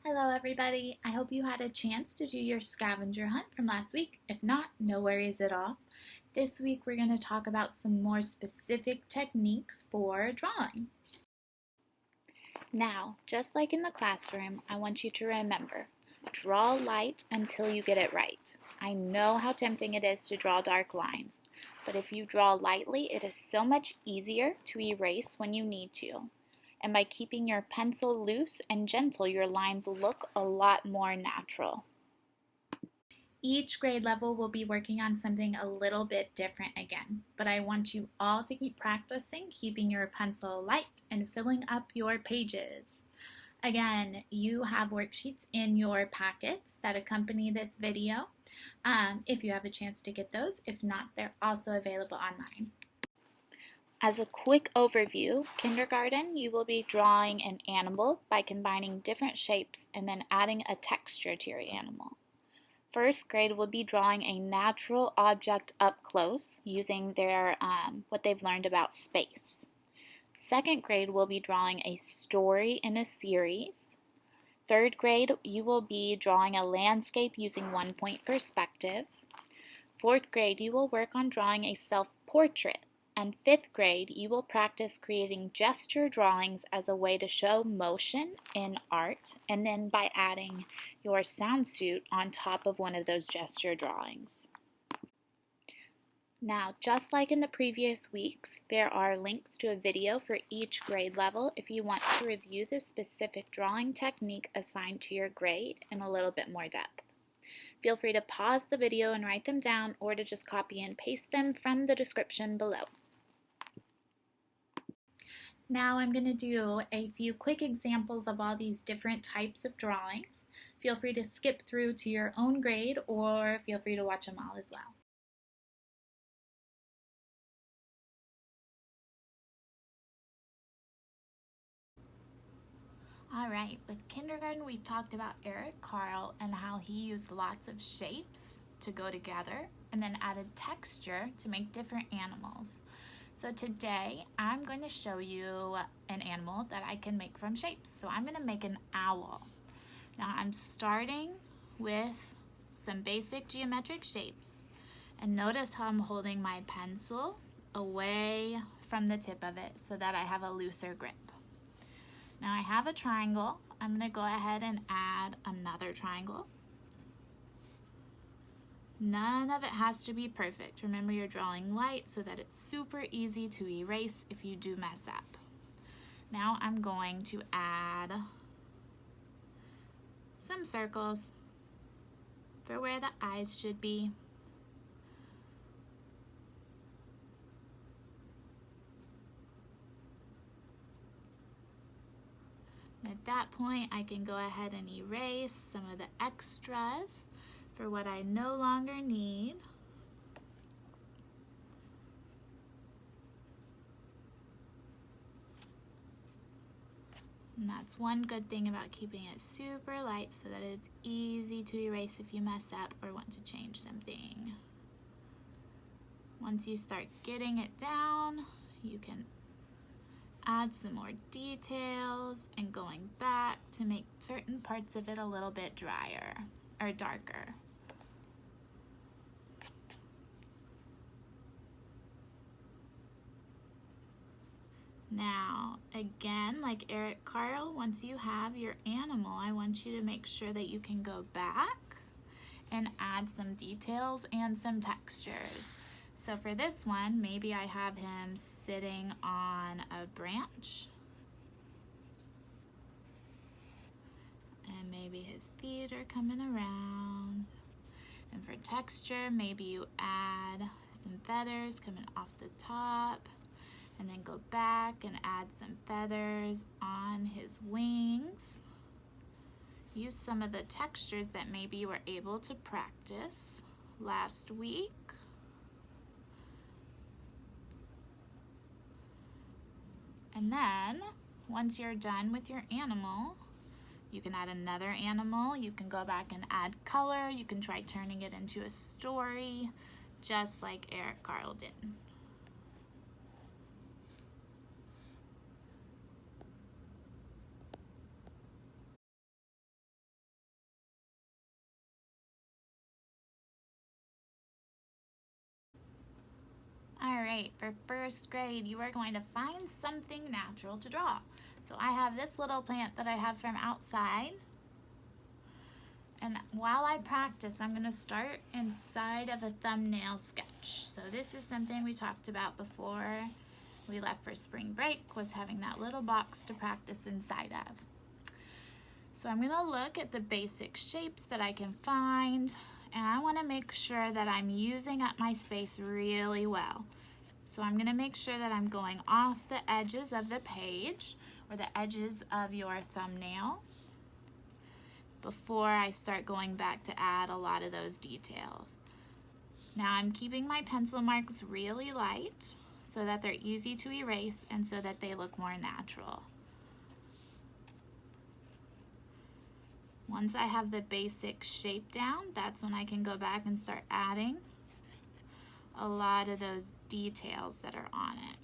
Hello everybody, I hope you had a chance to do your scavenger hunt from last week. If not, no worries at all. This week we're going to talk about some more specific techniques for drawing. Now, just like in the classroom, I want you to remember, draw light until you get it right. I know how tempting it is to draw dark lines, but if you draw lightly, it is so much easier to erase when you need to. And by keeping your pencil loose and gentle, your lines look a lot more natural. Each grade level will be working on something a little bit different again, but I want you all to keep practicing, keeping your pencil light and filling up your pages. Again, you have worksheets in your packets that accompany this video, if you have a chance to get those. If not, they're also available online. As a quick overview, kindergarten, you will be drawing an animal by combining different shapes and then adding a texture to your animal. First grade will be drawing a natural object up close using their what they've learned about space. Second grade will be drawing a story in a series. Third grade, you will be drawing a landscape using 1-point perspective. Fourth grade, you will work on drawing a self-portrait. And fifth grade, you will practice creating gesture drawings as a way to show motion in art, and then by adding your sound suit on top of one of those gesture drawings. Now, just like in the previous weeks, there are links to a video for each grade level if you want to review the specific drawing technique assigned to your grade in a little bit more depth. Feel free to pause the video and write them down, or to just copy and paste them from the description below. Now I'm going to do a few quick examples of all these different types of drawings. Feel free to skip through to your own grade, or feel free to watch them all as well. Alright, with kindergarten we talked about Eric Carle and how he used lots of shapes to go together and then added texture to make different animals. So today I'm going to show you an animal that I can make from shapes. So I'm going to make an owl. Now I'm starting with some basic geometric shapes, and notice how I'm holding my pencil away from the tip of it so that I have a looser grip. Now I have a triangle. I'm going to go ahead and add another triangle. None of it has to be perfect. Remember, you're drawing light so that it's super easy to erase if you do mess up. Now I'm going to add some circles for where the eyes should be. And at that point, I can go ahead and erase some of the extras for what I no longer need. And that's one good thing about keeping it super light, so that it's easy to erase if you mess up or want to change something. Once you start getting it down, you can add some more details and going back to make certain parts of it a little bit drier or darker. Now, again, like Eric Carle, once you have your animal, I want you to make sure that you can go back and add some details and some textures. So for this one, maybe I have him sitting on a branch, and maybe his feet are coming around. And for texture, maybe you add some feathers coming off the top, and then go back and add some feathers on his wings. Use some of the textures that maybe you were able to practice last week. And then, once you're done with your animal, you can add another animal. You can go back and add color. You can try turning it into a story, just like Eric Carle did. right, for first grade, you are going to find something natural to draw. So I have this little plant that I have from outside. And while I practice, I'm going to start inside of a thumbnail sketch. So this is something we talked about before we left for spring break, was having that little box to practice inside of. So I'm going to look at the basic shapes that I can find, and I want to make sure that I'm using up my space really well. So I'm going to make sure that I'm going off the edges of the page or the edges of your thumbnail before I start going back to add a lot of those details. Now I'm keeping my pencil marks really light so that they're easy to erase and so that they look more natural. Once I have the basic shape down, that's when I can go back and start adding a lot of those details that are on it.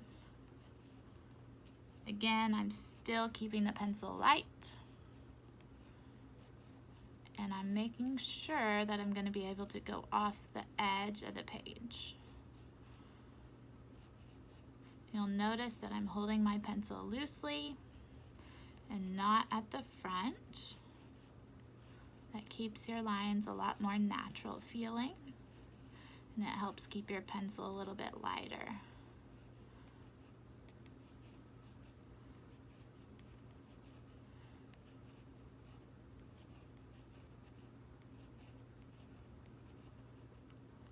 Again, I'm still keeping the pencil light, and I'm making sure that I'm going to be able to go off the edge of the page. You'll notice that I'm holding my pencil loosely and not at the front. That keeps your lines a lot more natural feeling, and it helps keep your pencil a little bit lighter.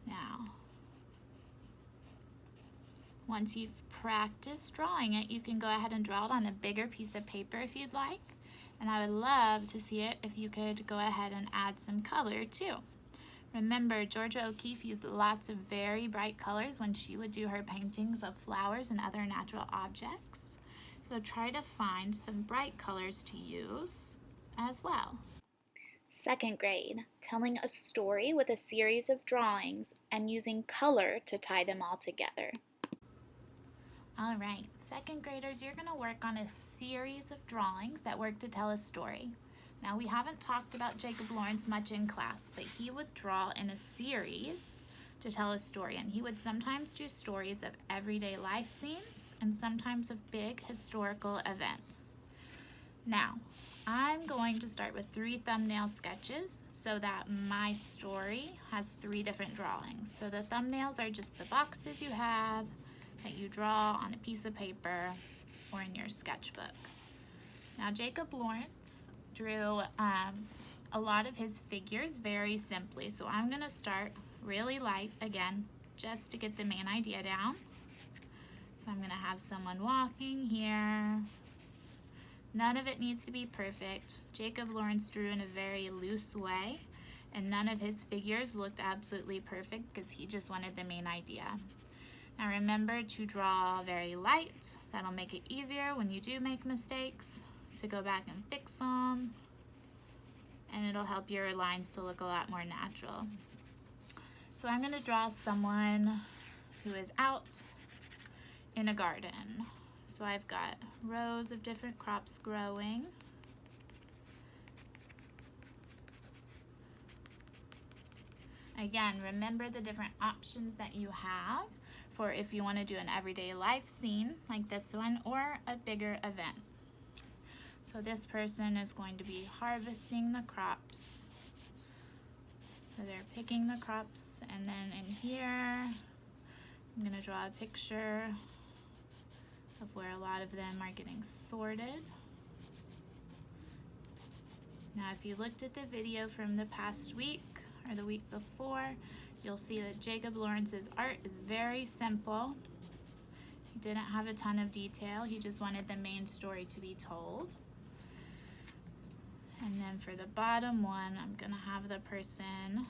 Now, once you've practiced drawing it, you can go ahead and draw it on a bigger piece of paper if you'd like. And I would love to see it if you could go ahead and add some color too. Remember, Georgia O'Keeffe used lots of very bright colors when she would do her paintings of flowers and other natural objects. So try to find some bright colors to use as well. Second grade, telling a story with a series of drawings and using color to tie them all together. All right, second graders, you're going to work on a series of drawings that work to tell a story. Now, we haven't talked about Jacob Lawrence much in class, but he would draw in a series to tell a story, and he would sometimes do stories of everyday life scenes and sometimes of big historical events. Now, I'm going to start with 3 thumbnail sketches so that my story has 3 different drawings. So the thumbnails are just the boxes you have that you draw on a piece of paper or in your sketchbook. Now, Jacob Lawrence drew a lot of his figures very simply, so I'm going to start really light again just to get the main idea down. So I'm going to have someone walking here. None of it needs to be perfect. Jacob Lawrence drew in a very loose way, and none of his figures looked absolutely perfect because he just wanted the main idea. Now remember to draw very light. That'll make it easier when you do make mistakes to go back and fix them, and it'll help your lines to look a lot more natural. So I'm going to draw someone who is out in a garden. So I've got rows of different crops growing. Again, remember the different options that you have for if you want to do an everyday life scene like this one or a bigger event. So this person is going to be harvesting the crops. So they're picking the crops, and then in here I'm going to draw a picture of where a lot of them are getting sorted. Now if you looked at the video from the past week or the week before, you'll see that Jacob Lawrence's art is very simple. He didn't have a ton of detail, he just wanted the main story to be told. And then for the bottom one, I'm gonna have the person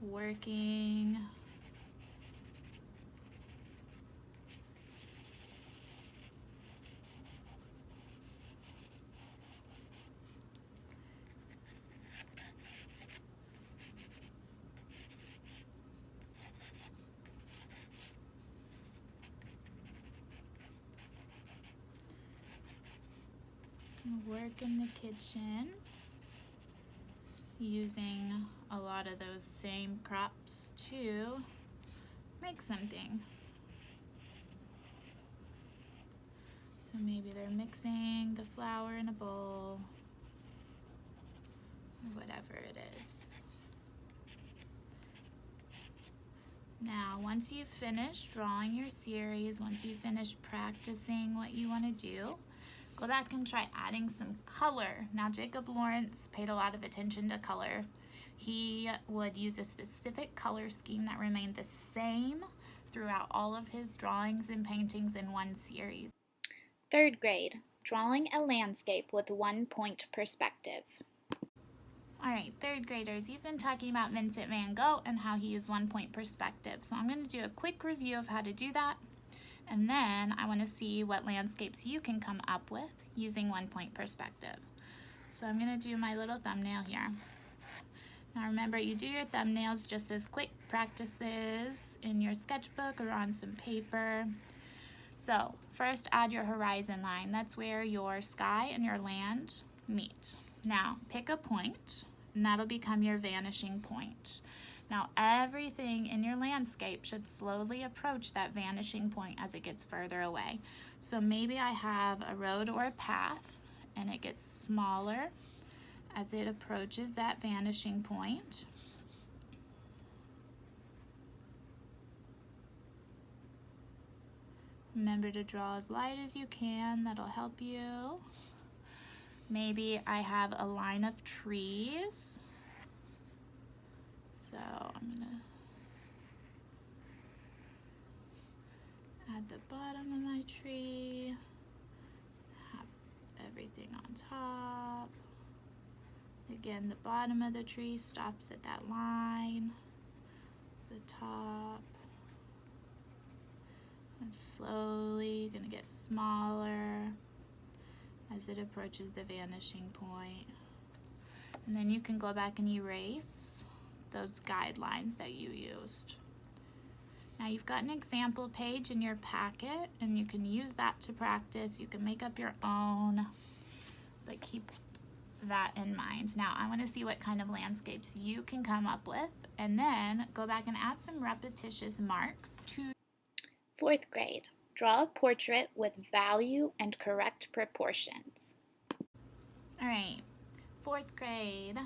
working in the kitchen using a lot of those same crops too. make something. So maybe they're mixing the flour in a bowl, or whatever it is. Now, once you've finished drawing your series, once you've finished practicing what you want to do, go back and try adding some color. Now, Jacob Lawrence paid a lot of attention to color. He would use a specific color scheme that remained the same throughout all of his drawings and paintings in one series. Third grade, drawing a landscape with 1-point perspective. All right, third graders, you've been talking about Vincent van Gogh and how he used 1-point perspective. So I'm going to do a quick review of how to do that. And then I want to see what landscapes you can come up with using 1-point perspective. So I'm going to do my little thumbnail here. Now remember, you do your thumbnails just as quick practices in your sketchbook or on some paper. So first add your horizon line. That's where your sky and your land meet. Now pick a point, and that'll become your vanishing point. Now everything in your landscape should slowly approach that vanishing point as it gets further away. So maybe I have a road or a path, and it gets smaller as it approaches that vanishing point. Remember to draw as light as you can, that'll help you. Maybe I have a line of trees. So I'm gonna add the bottom of my tree, have everything on top. Again, the bottom of the tree stops at that line, the top. And slowly gonna get smaller as it approaches the vanishing point. And then you can go back and erase those guidelines that you used. Now you've got an example page in your packet, and you can use that to practice. You can make up your own, but keep that in mind. Now I want to see what kind of landscapes you can come up with, and then go back and add some repetitious marks to fourth grade. Draw a portrait with value and correct proportions. All right, fourth grade,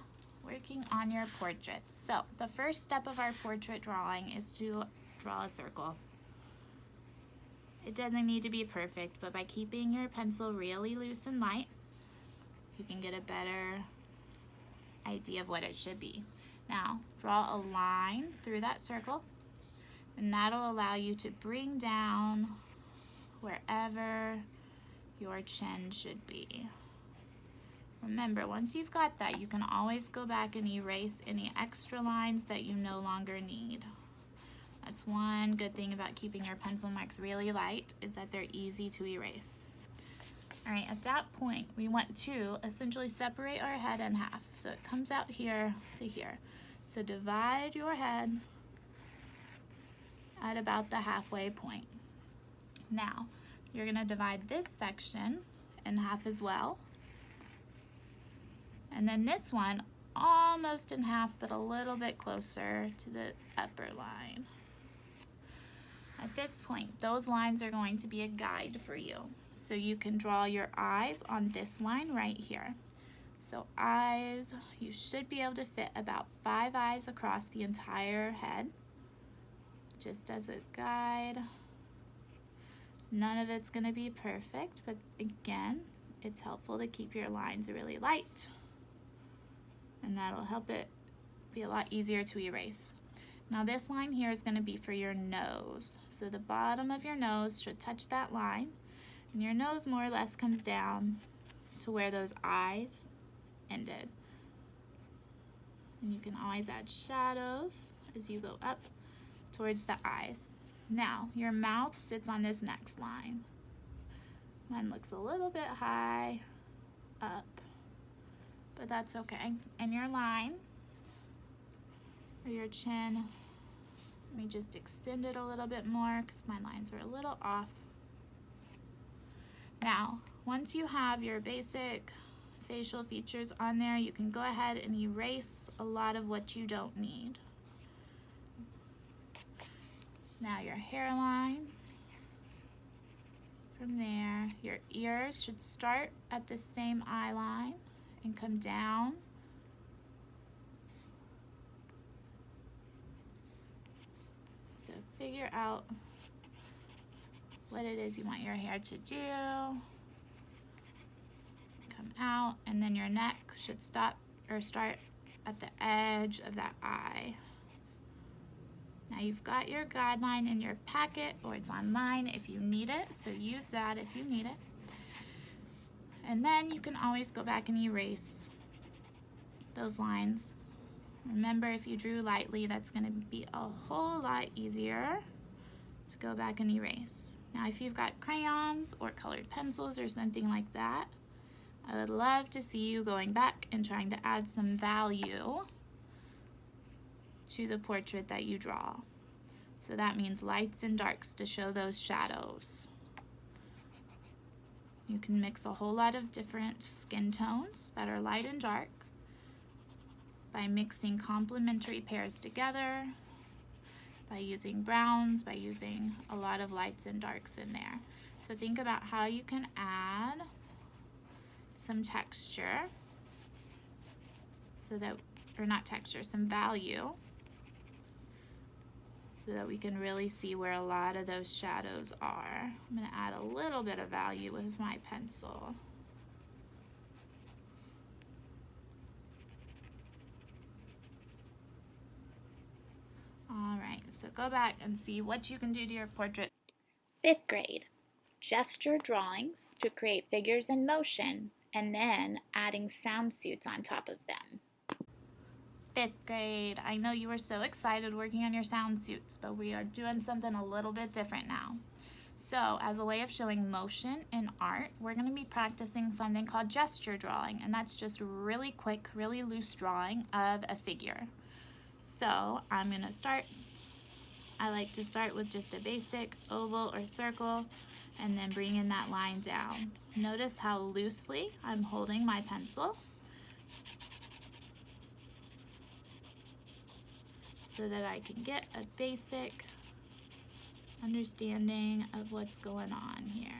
working on your portraits. So the first step of our portrait drawing is to draw a circle. It doesn't need to be perfect, but by keeping your pencil really loose and light, you can get a better idea of what it should be. Now, draw a line through that circle, and that'll allow you to bring down wherever your chin should be. Remember, once you've got that, you can always go back and erase any extra lines that you no longer need. That's one good thing about keeping your pencil marks really light, is that they're easy to erase. All right, at that point, we want to essentially separate our head in half. So it comes out here to here. So divide your head at about the halfway point. Now, you're gonna divide this section in half as well. And then this one, almost in half, but a little bit closer to the upper line. At this point, those lines are going to be a guide for you. So you can draw your eyes on this line right here. So eyes, you should be able to fit about 5 eyes across the entire head, just as a guide. None of it's gonna be perfect, but again, it's helpful to keep your lines really light, and that'll help it be a lot easier to erase. Now this line here is gonna be for your nose. So the bottom of your nose should touch that line, and your nose more or less comes down to where those eyes ended. And you can always add shadows as you go up towards the eyes. Now, your mouth sits on this next line. Mine looks a little bit high up, but that's okay. And your line, or your chin, let me just extend it a little bit more because my lines are a little off. Now, once you have your basic facial features on there, you can go ahead and erase a lot of what you don't need. Now your hairline. From there, your ears should start at the same eye line and come down. So figure out what it is you want your hair to do. Come out, and then your neck should stop or start at the edge of that eye. Now you've got your guideline in your packet, or it's online if you need it, so use that if you need it. And then you can always go back and erase those lines. Remember, if you drew lightly, that's going to be a whole lot easier to go back and erase. Now if you've got crayons or colored pencils or something like that, I would love to see you going back and trying to add some value to the portrait that you draw. So that means lights and darks to show those shadows. You can mix a whole lot of different skin tones that are light and dark by mixing complementary pairs together, by using browns, by using a lot of lights and darks in there. So think about how you can add some texture, so that, or not texture, some value, so that we can really see where a lot of those shadows are. I'm going to add a little bit of value with my pencil. All right, so go back and see what you can do to your portrait. 5th grade, gesture drawings to create figures in motion, and then adding sound suits on top of them. 5th grade, I know you were so excited working on your sound suits, but we are doing something a little bit different now. So as a way of showing motion in art, we're going to be practicing something called gesture drawing, and that's just really quick, really loose drawing of a figure. So I'm going to start. I like to start with just a basic oval or circle and then bring in that line down. Notice how loosely I'm holding my pencil so that I can get a basic understanding of what's going on here.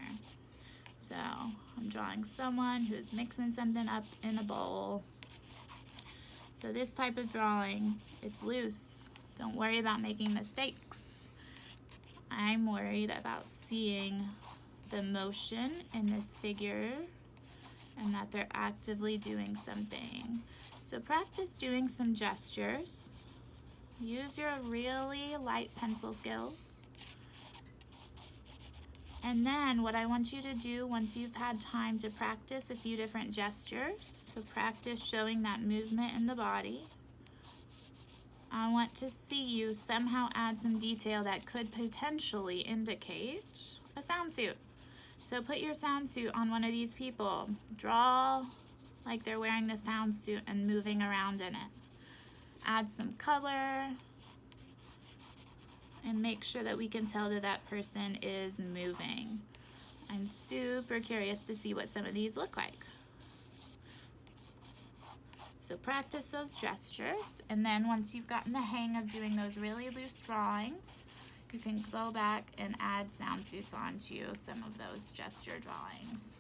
So I'm drawing someone who's mixing something up in a bowl. So this type of drawing, it's loose. Don't worry about making mistakes. I'm worried about seeing the motion in this figure and that they're actively doing something. So practice doing some gestures. Use your really light pencil skills. And then what I want you to do once you've had time to practice a few different gestures, so practice showing that movement in the body, I want to see you somehow add some detail that could potentially indicate a sound suit. So put your sound suit on one of these people. Draw like they're wearing the sound suit and moving around in it. Add some color and make sure that we can tell that that person is moving. I'm super curious to see what some of these look like. So practice those gestures, and then once you've gotten the hang of doing those really loose drawings, you can go back and add sound suits onto some of those gesture drawings.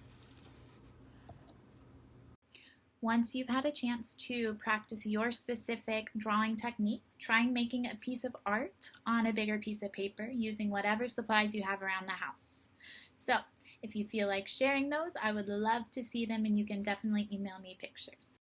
Once you've had a chance to practice your specific drawing technique, try making a piece of art on a bigger piece of paper using whatever supplies you have around the house. So if you feel like sharing those, I would love to see them, and you can definitely email me pictures.